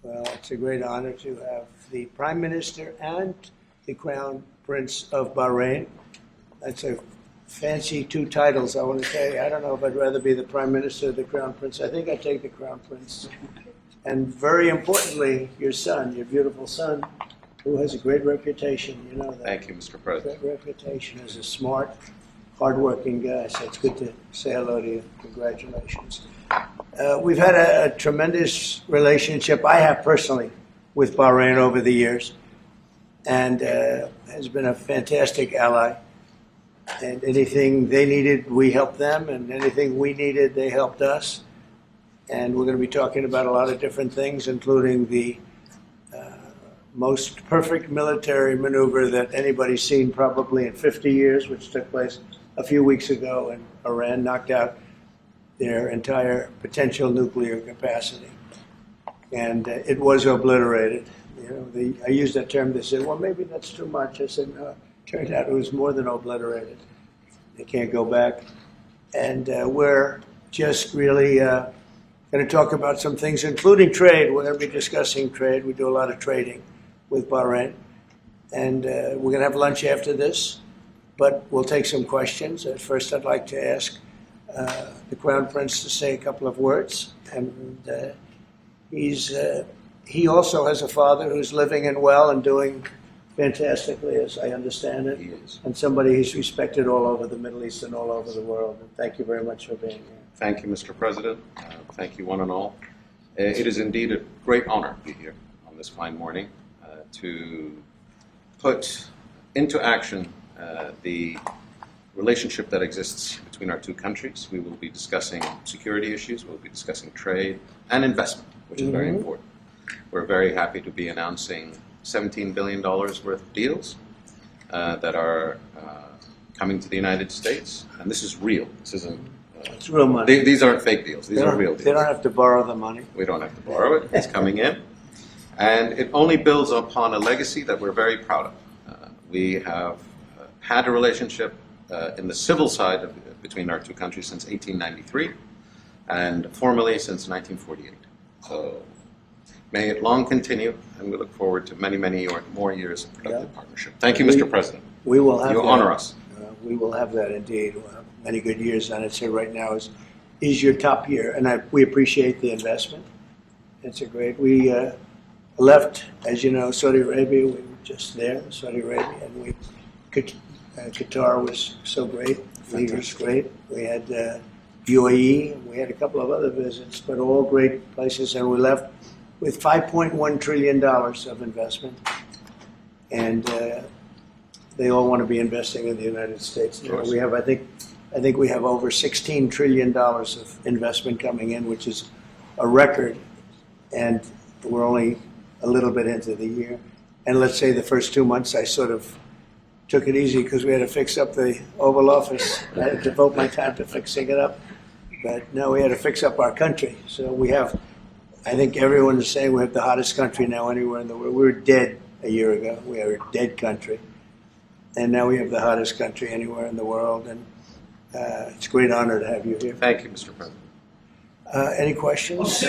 Well, it's a great honor to have the Prime Minister and the Crown Prince of Bahrain. That's a fancy two titles, I want to say. I don't know if I'd rather be the Prime Minister or the Crown Prince. I think I'd take the Crown Prince. And very importantly, your son, your beautiful son, who has a great reputation, you know that. Thank you, Mr. President. Great reputation as a smart, hardworking guy, so it's good to say hello to you. Congratulations. We've had a tremendous relationship, I have personally, with Bahrain over the years, and has been a fantastic ally. And anything they needed, we helped them, and anything we needed, they helped us. And we're going to be talking about a lot of different things, including the most perfect military maneuver that anybody's seen probably in 50 years, which took place a few weeks ago, and Iran knocked out their entire potential nuclear capacity. And it was obliterated. You know, I used that term. They said, well, maybe that's too much. I said, no, it turned out it was more than obliterated. They can't go back. And we're just really going to talk about some things, including trade. We're going to be discussing trade. We do a lot of trading with Bahrain. And we're going to have lunch after this, but we'll take some questions. At first, I'd like to ask the Crown Prince to say a couple of words. And he also has a father who's living and well and doing fantastically, as I understand it. He is. And somebody who's respected all over the Middle East and all over the world. And thank you very much for being here. Thank you, Mr. President. Thank you, one and all. It is indeed a great honor to be here on this fine morning to put into action the relationship that exists between our two countries. We will be discussing security issues, we'll be discussing trade and investment, which is very important. We're very happy to be announcing $17 billion worth of deals that are coming to the United States. And this is real. This isn't... It's real money. These aren't fake deals. These are real deals. They don't have to borrow the money. We don't have to borrow it. It's coming in. And it only builds upon a legacy that we're very proud of. We have had a relationship in the civil side between our two countries since 1893 and formally since 1948. So may it long continue, and we look forward to many, many more years of productive partnership. Thank you, Mr. President. We will have you that. Honor us. We will have that indeed. We'll have many good years, and I'd say right now is your top year, and we appreciate the investment. It's a great. We left, as you know, Saudi Arabia. We were just there, Saudi Arabia, and Qatar was so great. Leader was great. We had UAE. We had a couple of other visits, but all great places, and we left with $5.1 trillion of investment, and they all want to be investing in the United States. We have, I think we have over $16 trillion of investment coming in, which is a record, and we're only a little bit into the year. And let's say the first 2 months, I sort of took it easy because we had to fix up the Oval Office. I had to devote my time to fixing it up, but now we had to fix up our country. So we have. I think everyone is saying we have the hottest country now anywhere in the world. We were dead a year ago. We are a dead country. And now we have the hottest country anywhere in the world. And it's a great honor to have you here. Thank you, Mr. President. Any questions?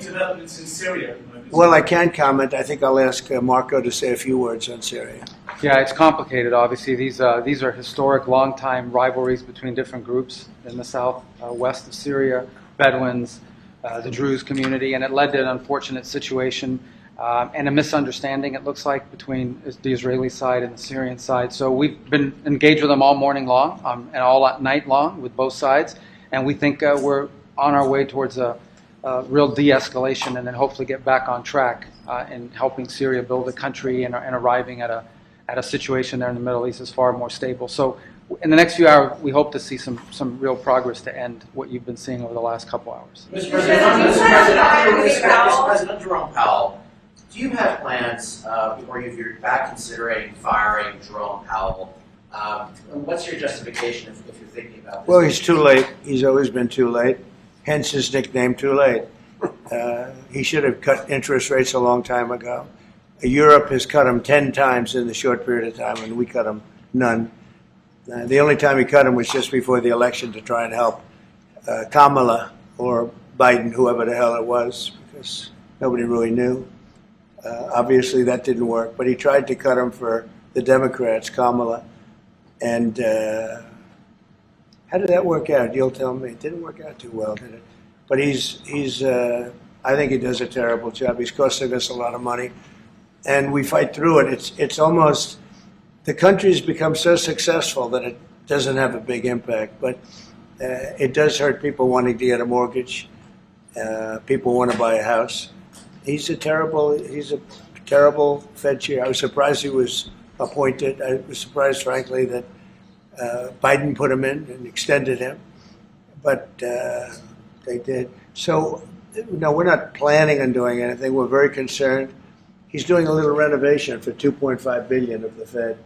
Developments in Syria at the moment. Well, I can comment. I think I'll ask Marco to say a few words on Syria. Yeah, it's complicated, obviously. These are historic, long-time rivalries between different groups in the south, west of Syria. Bedouins, the Druze community, and it led to an unfortunate situation and a misunderstanding, it looks like, between the Israeli side and the Syrian side. So we've been engaged with them all morning long and all night long with both sides, and we think we're on our way towards a real de-escalation and then hopefully get back on track in helping Syria build a country and arriving at a situation there in the Middle East is far more stable. So in the next few hours, we hope to see some real progress to end what you've been seeing over the last couple hours. Mr. President Jerome Powell, do you have plans, or if you're back considering firing Jerome Powell? What's your justification if you're thinking about this? Well, he's too late. He's always been too late, hence his nickname, Too Late. He should have cut interest rates a long time ago. Europe has cut them 10 times in the short period of time, and we cut them none. The only time he cut them was just before the election to try and help Kamala, or Biden, whoever the hell it was, because nobody really knew. Obviously, that didn't work, but he tried to cut him for the Democrats, Kamala. And how did that work out? You'll tell me. It didn't work out too well, did it? But I think he does a terrible job. He's costing us a lot of money, and we fight through it. It's almost, the country's become so successful that it doesn't have a big impact, but it does hurt people wanting to get a mortgage. People want to buy a house. He's a terrible Fed chair. I was surprised he was appointed. I was surprised, frankly, that Biden put him in and extended him, but they did. So, no, we're not planning on doing anything. We're very concerned. He's doing a little renovation for $2.5 billion of the Fed,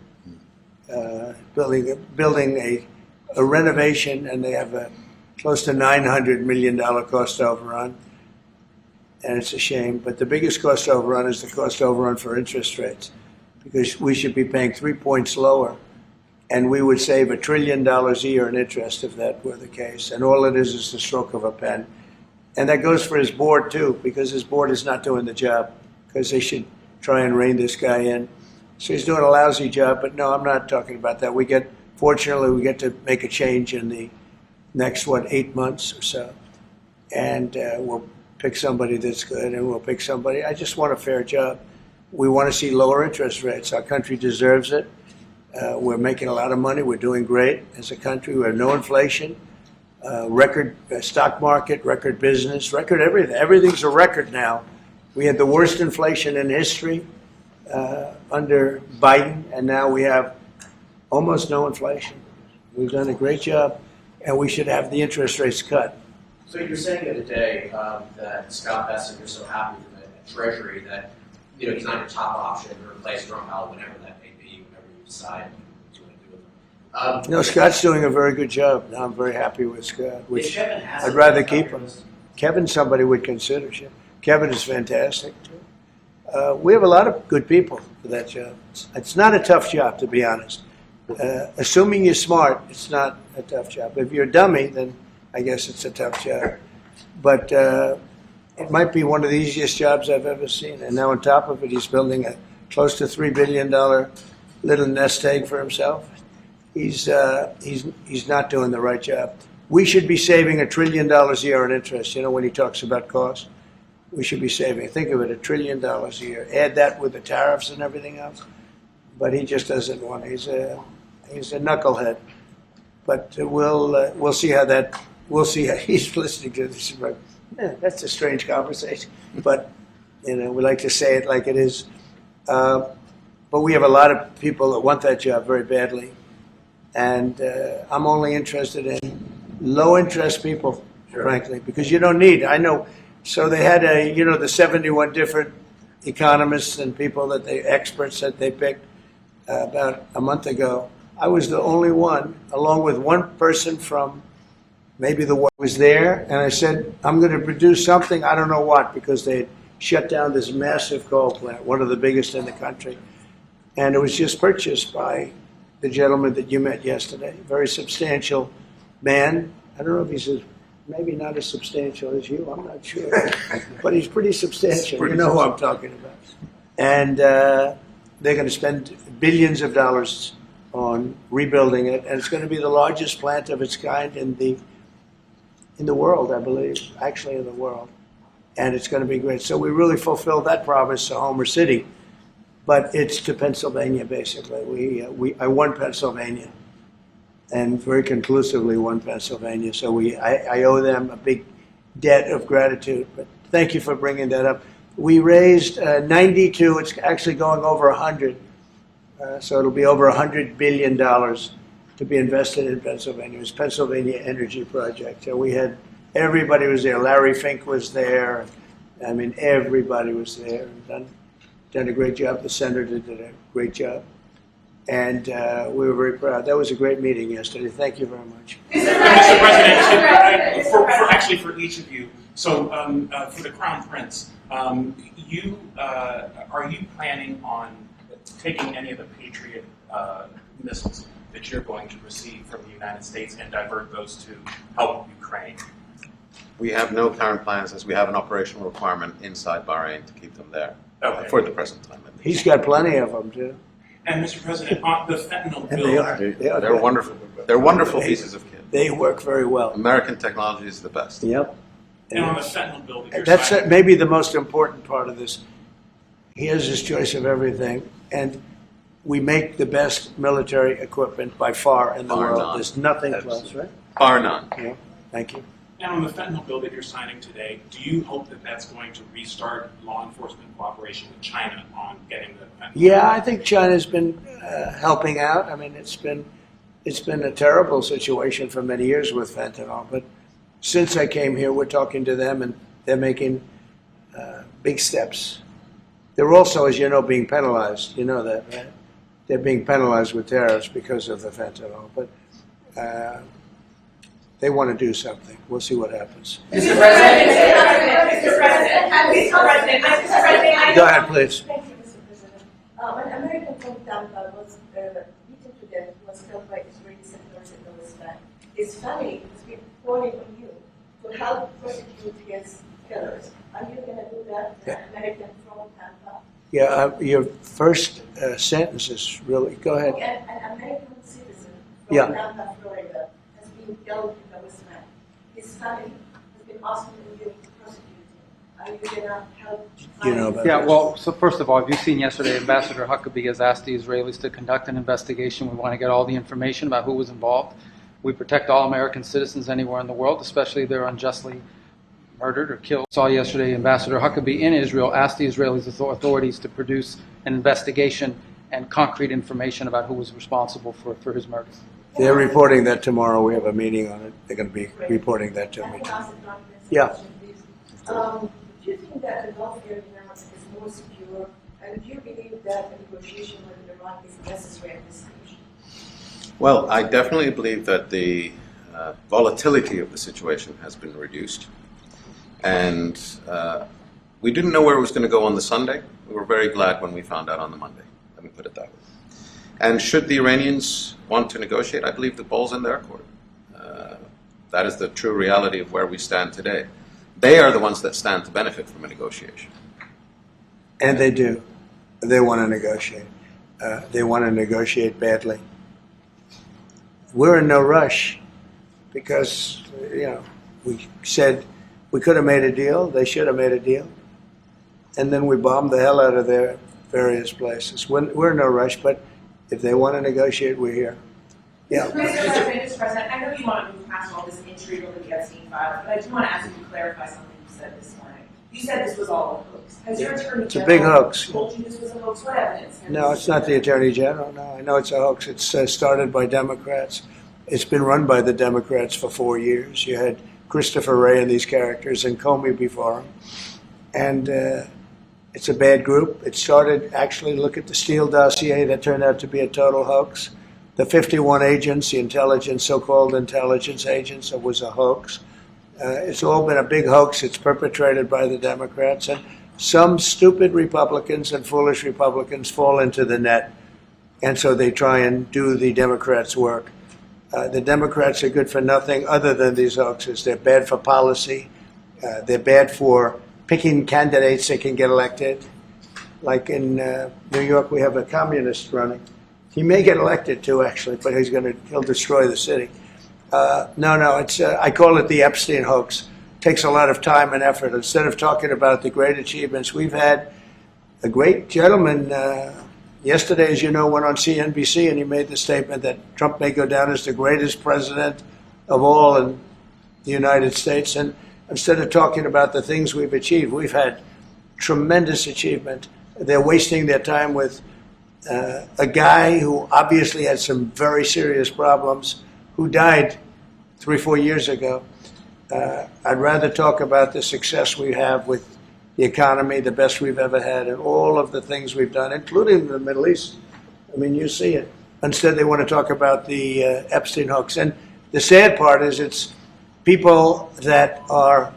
building a renovation, and they have a close to $900 million cost overrun, and it's a shame. But the biggest cost overrun is the cost overrun for interest rates, because we should be paying 3 points lower, and we would save $1 trillion a year in interest if that were the case. And all it is the stroke of a pen. And that goes for his board, too, because his board is not doing the job, because they should try and rein this guy in. So he's doing a lousy job, but no, I'm not talking about that. Fortunately, we get to make a change in the next, 8 months or so. And we'll pick somebody that's good, and we'll pick somebody. I just want a fair job. We want to see lower interest rates. Our country deserves it. We're making a lot of money. We're doing great as a country. We have no inflation. Record stock market, record business, record everything. Everything's a record now. We had the worst inflation in history under Biden, and now we have almost no inflation. We've done a great job, and we should have the interest rates cut. So you're saying the other day that Scott Bessent, you're so happy with the Treasury that he's not your top option to replace Jerome Powell, whenever that may be, whenever you decide what you want to do with him. No, Scott's doing a very good job. Now I'm very happy with Scott, which Kevin has I'd rather keep him. Kevin's somebody would consider. Kevin is fantastic, too. We have a lot of good people for that job. It's not a tough job, to be honest. Assuming you're smart, it's not a tough job. If you're a dummy, then I guess it's a tough job. But it might be one of the easiest jobs I've ever seen. And now on top of it, he's building a close to $3 billion little nest egg for himself. He's not doing the right job. We should be saving $1 trillion a year in interest. When he talks about costs, we should be saving. Think of it, $1 trillion a year. Add that with the tariffs and everything else. But he just doesn't want. He's a knucklehead. But we'll see how that. We'll see how he's listening to this. That's a strange conversation. But we like to say it like it is. But we have a lot of people that want that job very badly. And I'm only interested in low-interest people, frankly, because you don't need. I know. So they had the 71 different economists and people experts that they picked about a month ago. I was the only one, along with one person from maybe the world was there, and I said, I'm going to produce something, I don't know what, because they had shut down this massive coal plant, one of the biggest in the country. And it was just purchased by the gentleman that you met yesterday, very substantial man. I don't know if he's maybe not as substantial as you, I'm not sure. But he's pretty substantial. You know who I'm talking about. And they're going to spend billions of dollars on rebuilding it. And it's going to be the largest plant of its kind in the world, I believe, actually in the world. And it's going to be great. So we really fulfilled that promise to Homer City. But it's to Pennsylvania, basically. I won Pennsylvania, and very conclusively won Pennsylvania. So I owe them a big debt of gratitude. But thank you for bringing that up. We raised 92. It's actually going over 100. So it'll be over $100 billion to be invested in Pennsylvania. It was Pennsylvania Energy Project. So everybody was there. Larry Fink was there. I mean, everybody was there and done a great job. The senator did a great job. And we were very proud. That was a great meeting yesterday. Thank you very much. Mr. President, for each of you, so for the Crown Prince, are you planning on taking any of the Patriot missiles that you're going to receive from the United States and divert those to help Ukraine? We have no current plans, as we have an operational requirement inside Bahrain to keep them there Okay. for the present time. At least. He's got plenty of them, too. And Mr. President, on the fentanyl And bill, they are. They're wonderful. They're wonderful pieces of kit. They work very well. American technology is the best. Yep. and on the fentanyl bill that you're That's signing, maybe the most important part of this. He has his choice of everything, and we make the best military equipment by far in the Bar world. none. There's nothing Absolutely. close, right? Bar none. Yeah. Thank you. and on the fentanyl bill that you're signing today, do you hope that that's going to restart law enforcement cooperation with China on getting the fentanyl? Yeah, I think China's been helping out. I mean, it's been a terrible situation for many years with fentanyl, but since I came here, we're talking to them, and they're making big steps. They're also, as you know, being penalized. You know that, right? They're being penalized with tariffs because of the fentanyl, but they want to do something. We'll see what happens. Mr. President, Mr. President, Go ahead, please. Thank you, Mr. President. An American from Tampa was beaten to death, was killed by Israeli settlers in the West Bank. His family has been calling on you to help prosecute his killers. Are you going to do that, Yeah. an American from Tampa? Yeah, your first sentence is really. Go ahead. An American citizen from Yeah. Tampa, Florida, has been killed in the West Bank. His family has been asking you to prosecute him. Are you going to help? Do you know about Yeah, this? well, so first of all, have you seen yesterday, Ambassador Huckabee has asked the Israelis to conduct an investigation. We want to get all the information about who was involved. We protect all American citizens anywhere in the world, especially if they're unjustly murdered or killed. Saw yesterday Ambassador Huckabee in Israel asked the Israeli authorities to produce an investigation and concrete information about who was responsible for his murder. They're reporting that tomorrow. We have a meeting on it. They're going to be reporting that to me. Yeah. Do you think that the Gulf area now is more secure? And do you believe that a negotiation with Iran is necessary at this stage? Well, I definitely believe that the volatility of the situation has been reduced. And we didn't know where it was going to go on the Sunday. We were very glad when we found out on the Monday. Let me put it that way. And should the Iranians want to negotiate, I believe the ball's in their court. That is the true reality of where we stand today. They are the ones that stand to benefit from a negotiation. And they do. They want to negotiate. They want to negotiate badly. We're in no rush because, we said we could have made a deal. They should have made a deal. And then we bombed the hell out of their various places. We're in no rush, but if they want to negotiate, we're here. Yeah. Mr. President, I know you want to move past all this intrigue over the Epstein file, but I do want to ask you to clarify something you said this morning. You said this was all a hoax. Has your attorney It's a big hoax. told you this was a hoax? What evidence? No, it's not the Attorney General. No, I know it's a hoax. It's started by Democrats. It's been run by the Democrats for 4 years. You had Christopher Wray and these characters and Comey before him. And it's a bad group. It started, actually, look at the Steele dossier. That turned out to be a total hoax. The 51 agents, the intelligence, so-called intelligence agents, it was a hoax. It's all been a big hoax. It's perpetrated by the Democrats. And some stupid Republicans and foolish Republicans fall into the net. And so they try and do the Democrats' work. The Democrats are good for nothing other than these hoaxes. They're bad for policy. They're bad for picking candidates that can get elected. Like in New York, we have a communist running. He may get elected too, actually, but he'll destroy the city. It's I call it the Epstein hoax. It takes a lot of time and effort. Instead of talking about the great achievements, we've had a great gentleman. Yesterday, as you know, went on CNBC and he made the statement that Trump may go down as the greatest president of all in the United States. And instead of talking about the things we've achieved, we've had tremendous achievement. They're wasting their time with a guy who obviously had some very serious problems, who died 3-4 years ago. I'd rather talk about the success we have with the economy, the best we've ever had, and all of the things we've done, including the Middle East. I mean, you see it. Instead, they want to talk about the Epstein hoax. And the sad part is it's people that are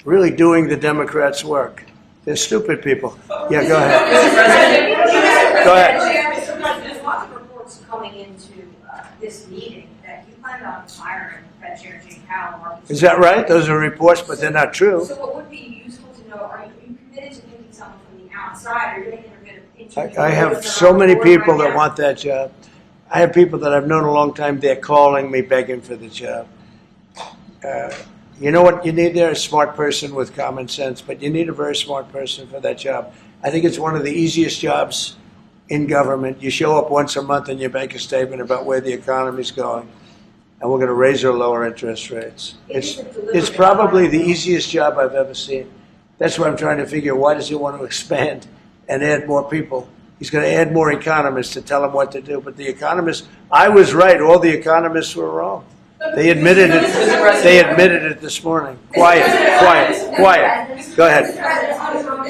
really doing the Democrats' work. They're stupid people. Yeah, go ahead. Mr. President, Go ahead. Mr. President, there's lots of reports coming into this meeting that you plan on firing French Fed Chair Jay Powell. markets- Is that right? Those are reports, but they're not true. So what would be useful to know, are you committed to picking someone from the outside, or you're going to interview? I have those that so are on many board people right that now? want that job. I have people that I've known a long time, they're calling me, begging for the job. You know what you need there? A smart person with common sense, but you need a very smart person for that job. I think it's one of the easiest jobs in government. You show up once a month and you make a statement about where the economy's going, and we're going to raise or lower interest rates. It's probably the easiest job I've ever seen. That's why I'm trying to figure, why does he want to expand and add more people? He's going to add more economists to tell him what to do. But the economists, I was right. All the economists were wrong. They admitted it. They admitted it this morning. Quiet. Go ahead.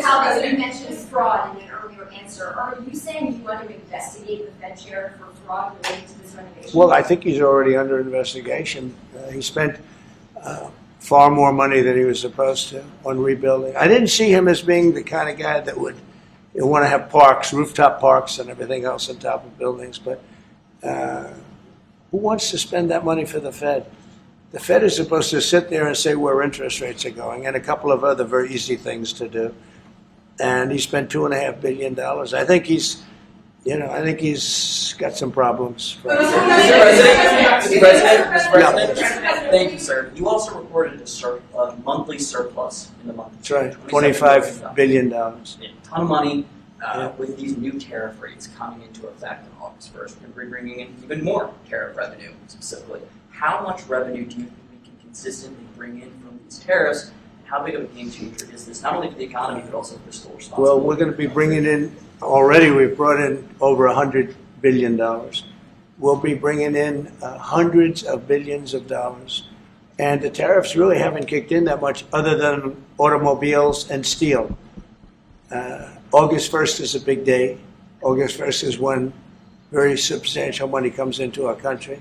How you mentioned fraud in an earlier answer. Are you saying you want to investigate the Fed chair for fraud related to this renovation? Well, I think he's already under investigation. He spent far more money than he was supposed to on rebuilding. I didn't see him as being the kind of guy that would want to have parks, rooftop parks, and everything else on top of buildings. But who wants to spend that money for the Fed? The Fed is supposed to sit there and say where interest rates are going, and a couple of other very easy things to do. And he spent $2.5 billion. I think he's got some problems. Mr. President, thank you, sir. You also reported a monthly surplus in the month. That's right, $25 billion. A ton of money with these new tariff rates coming into effect on August 1st. We're bringing in even more tariff revenue specifically. How much revenue do you think we can consistently bring in from these tariffs? How big of a game changer is this, not only for the economy, but also for fiscal responsibility? Well, we're going to be bringing in, already we've brought in over $100 billion. We'll be bringing in hundreds of billions of dollars. And the tariffs really haven't kicked in that much other than automobiles and steel. August 1st is a big day. August 1st is when very substantial money comes into our country.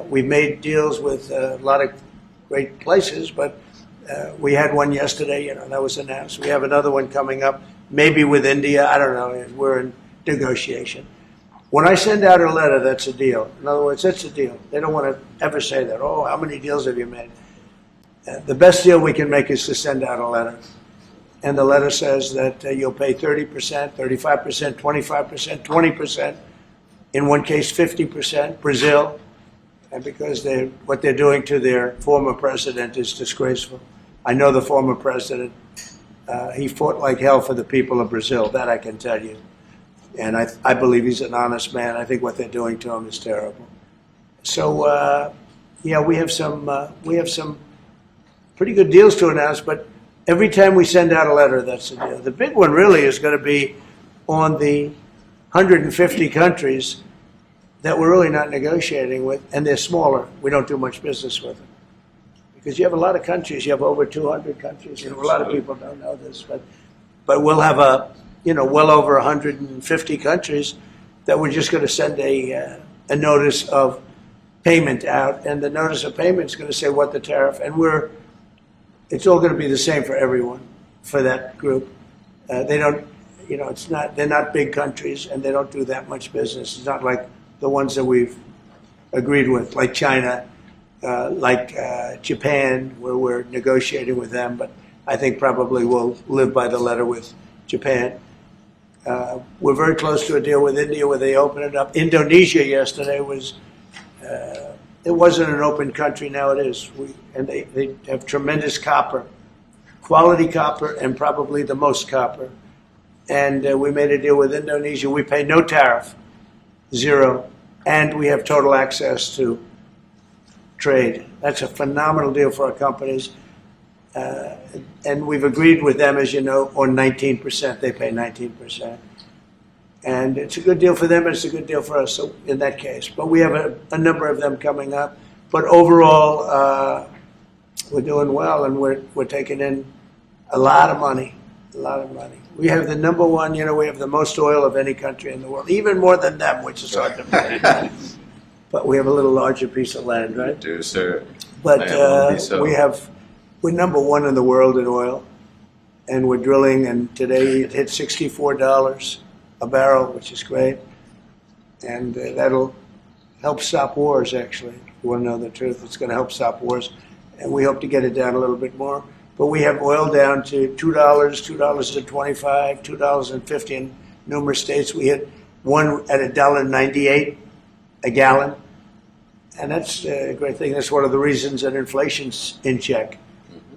We've made deals with a lot of great places, but we had one yesterday, that was announced. We have another one coming up, maybe with India. I don't know. We're in negotiation. When I send out a letter, that's a deal. In other words, that's a deal. They don't want to ever say that. Oh, how many deals have you made? The best deal we can make is to send out a letter. And the letter says that you'll pay 30%, 35%, 25%, 20%. In one case, 50%. Brazil. And because what they're doing to their former president is disgraceful. I know the former president. He fought like hell for the people of Brazil. That I can tell you. And I believe he's an honest man. I think what they're doing to him is terrible. So, we have some pretty good deals to announce. But every time we send out a letter, that's a deal. The big one really is going to be on the 150 countries that we're really not negotiating with, and they're smaller. We don't do much business with them. Because you have a lot of countries. You have over 200 countries. And a lot of people don't know this. But we'll have well over 150 countries that we're just going to send a notice of payment out. And the notice of payment is going to say what the tariff, and it's all going to be the same for everyone, for that group. They don't, they're not big countries, and they don't do that much business. It's not like the ones that we've agreed with, like China, like Japan, where we're negotiating with them. But I think probably we'll live by the letter with Japan. We're very close to a deal with India where they open it up. Indonesia yesterday it wasn't an open country, now it is. And they have tremendous copper, quality copper, and probably the most copper. And we made a deal with Indonesia. We pay no tariff, zero, and we have total access to trade. That's a phenomenal deal for our companies. And we've agreed with them, as you know, on 19%. They pay 19%. And it's a good deal for them, and it's a good deal for us in that case. But we have a number of them coming up. But overall, we're doing well, and we're taking in a lot of money, We have the number one, we have the most oil of any country in the world, even more than them, which is hard to believe. But we have a little larger piece of land, right? We do, sir. But So. we're number one in the world in oil, and we're drilling, and today it hit $64 a barrel, which is great, and that'll help stop wars, actually. You want to know the truth. It's going to help stop wars, and we hope to get it down a little bit more. But we have oil down to $2, $2.25, $2.50 in numerous states. We hit one at $1.98 a gallon, and that's a great thing. That's one of the reasons that inflation's in check.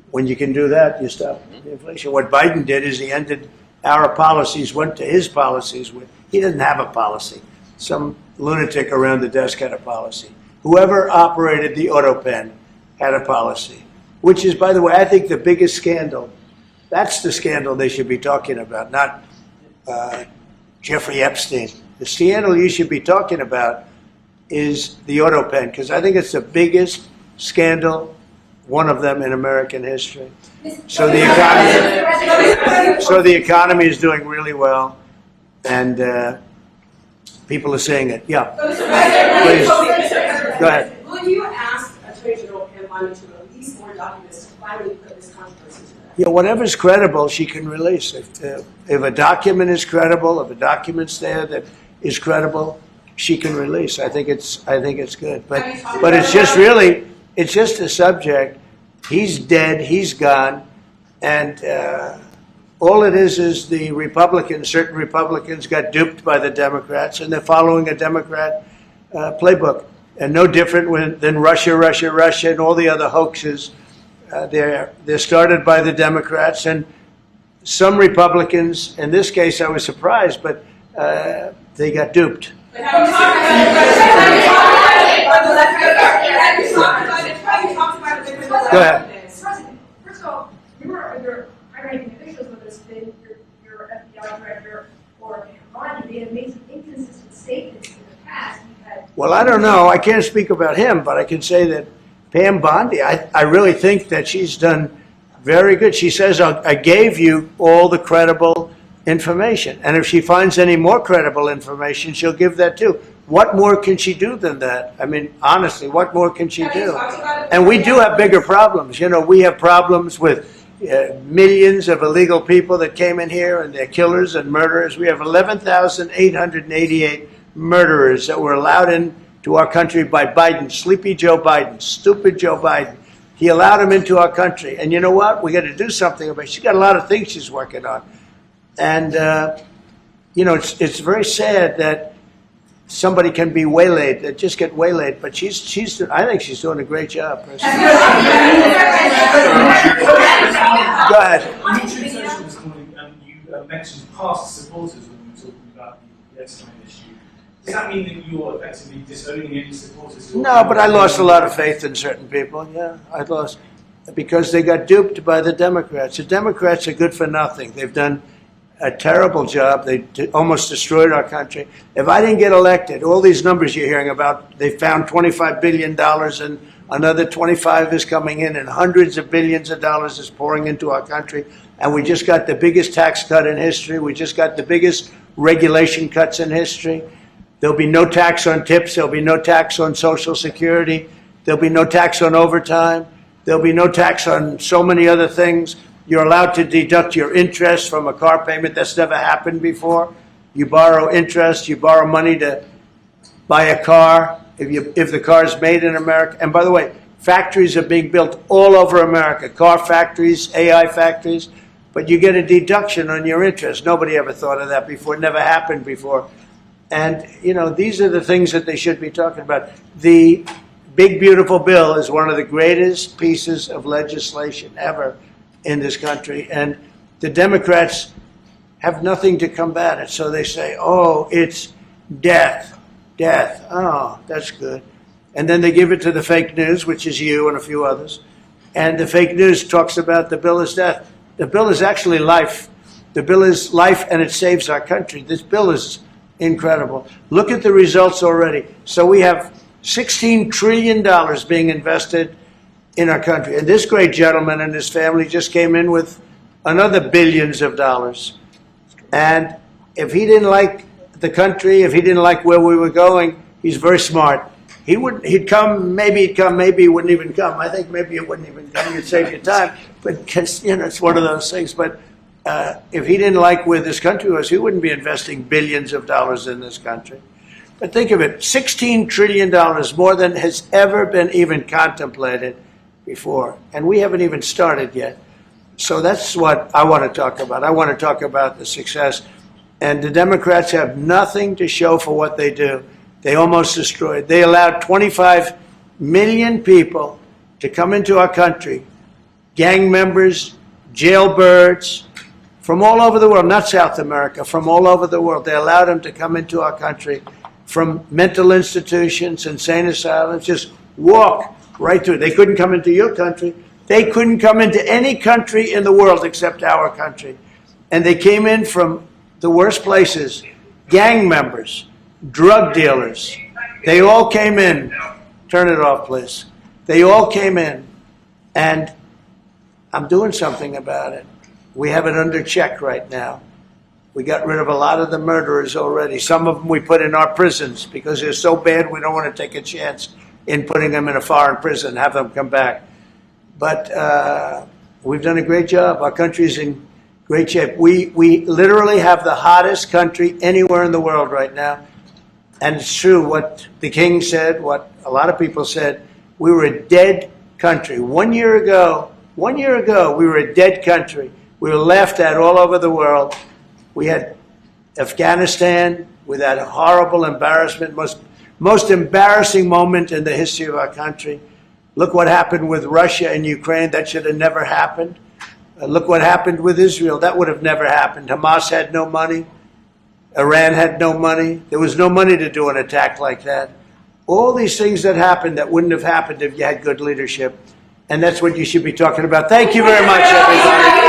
When you can do that, you stop the inflation. What Biden did is he ended our policies, went to his policies. He didn't have a policy. Some lunatic around the desk had a policy. Whoever operated the auto pen had a policy, which is, by the way, I think the biggest scandal. That's the scandal they should be talking about, not Jeffrey Epstein. The scandal you should be talking about is the auto pen, because I think it's the biggest scandal, one of them in American history. So the economy is doing really well, and people are saying it. Yeah. Please. Go ahead. Will you ask Attorney General Pam Bondi to release more documents to finally put this controversy to rest? Yeah, whatever's credible, she can release. If a document is credible, if a document's there that is credible, she can release. I think it's good. But it's just really, it's just a subject. He's dead. He's gone, and all it is the Republicans. Certain Republicans got duped by the Democrats, and they're following a Democrat playbook, and no different than Russia, and all the other hoaxes. They're started by the Democrats, and some Republicans. In this case, I was surprised, but they got duped. But have you talked about it? Go ahead. President, first of all, you were under high-ranking officials, whether it's been your FBI director or Bondi, they have made some inconsistent statements in the past. Well, I don't know. I can't speak about him, but I can say that Pam Bondi, I really think that she's done very good. She says, I gave you all the credible information. And if she finds any more credible information, she'll give that too. What more can she do than that? I mean, honestly, what more can she do? And we do have bigger problems. You know, we have problems with millions of illegal people that came in here, and they're killers and murderers. We have 11,888 murderers that were allowed into our country by Biden, sleepy Joe Biden, stupid Joe Biden. He allowed them into our country. And you know what? We got to do something about it. She's got a lot of things she's working on. And, you know, it's very sad that somebody can be waylaid, that just get waylaid. But I think she's doing a great job. Go ahead. On YouTube social this morning, you mentioned past supporters when you were talking about the Epstein issue. Does that mean that you're effectively disowning any supporters? No, but I lost a lot of faith in certain people. Yeah, I lost because they got duped by the Democrats. The Democrats are good for nothing. They've done a terrible job. They almost destroyed our country. If I didn't get elected, all these numbers you're hearing about, they found $25 billion and another 25 is coming in, and hundreds of billions of dollars is pouring into our country. And we just got the biggest tax cut in history. We just got the biggest regulation cuts in history. There'll be no tax on tips. There'll be no tax on Social Security. There'll be no tax on overtime. There'll be no tax on so many other things. You're allowed to deduct your interest from a car payment. That's never happened before. You borrow interest. You borrow money to buy a car if the car is made in America. And by the way, factories are being built all over America, car factories, AI factories, but you get a deduction on your interest. Nobody ever thought of that before. It never happened before. And, you know, these are the things that they should be talking about. The big, beautiful bill is one of the greatest pieces of legislation ever in this country. And the Democrats have nothing to combat it. So they say, oh, it's death. Death. Oh, that's good. And then they give it to the fake news, which is you and a few others. And the fake news talks about the bill is death. The bill is actually life. The bill is life, and it saves our country. This bill is incredible. Look at the results already. So we have $16 trillion being invested in our country. And this great gentleman and his family just came in with another billions of dollars. And if he didn't like the country, if he didn't like where we were going, he's very smart. He'd come, maybe he'd come, maybe he wouldn't even come. I think maybe it wouldn't even come. You'd save your time. But, because, you know, it's one of those things. But if he didn't like where this country was, he wouldn't be investing billions of dollars in this country. But think of it, $16 trillion, more than has ever been even contemplated before. And we haven't even started yet. So that's what I want to talk about. I want to talk about the success. And the Democrats have nothing to show for what they do. They almost destroyed. They allowed 25 million people to come into our country, gang members, jailbirds, from all over the world, not South America, from all over the world. They allowed them to come into our country from mental institutions, insane asylums, just walk right through. They couldn't come into your country. They couldn't come into any country in the world except our country. And they came in from the worst places, gang members, drug dealers. They all came in. Turn it off, please. They all came in, and I'm doing something about it. We have it under check right now. We got rid of a lot of the murderers already. Some of them we put in our prisons because they're so bad we don't want to take a chance in putting them in a foreign prison, have them come back. But we've done a great job. Our country's in great shape. We literally have the hottest country anywhere in the world right now. And it's true what the king said, what a lot of people said. We were a dead country. 1 year ago, we were a dead country. We were laughed at all over the world. We had Afghanistan with that horrible embarrassment, most embarrassing moment in the history of our country. Look what happened with Russia and Ukraine. That should have never happened. Look what happened with Israel. That would have never happened. Hamas had no money. Iran had no money. There was no money to do an attack like that. All these things that happened that wouldn't have happened if you had good leadership. And that's what you should be talking about. Thank you very much, everybody.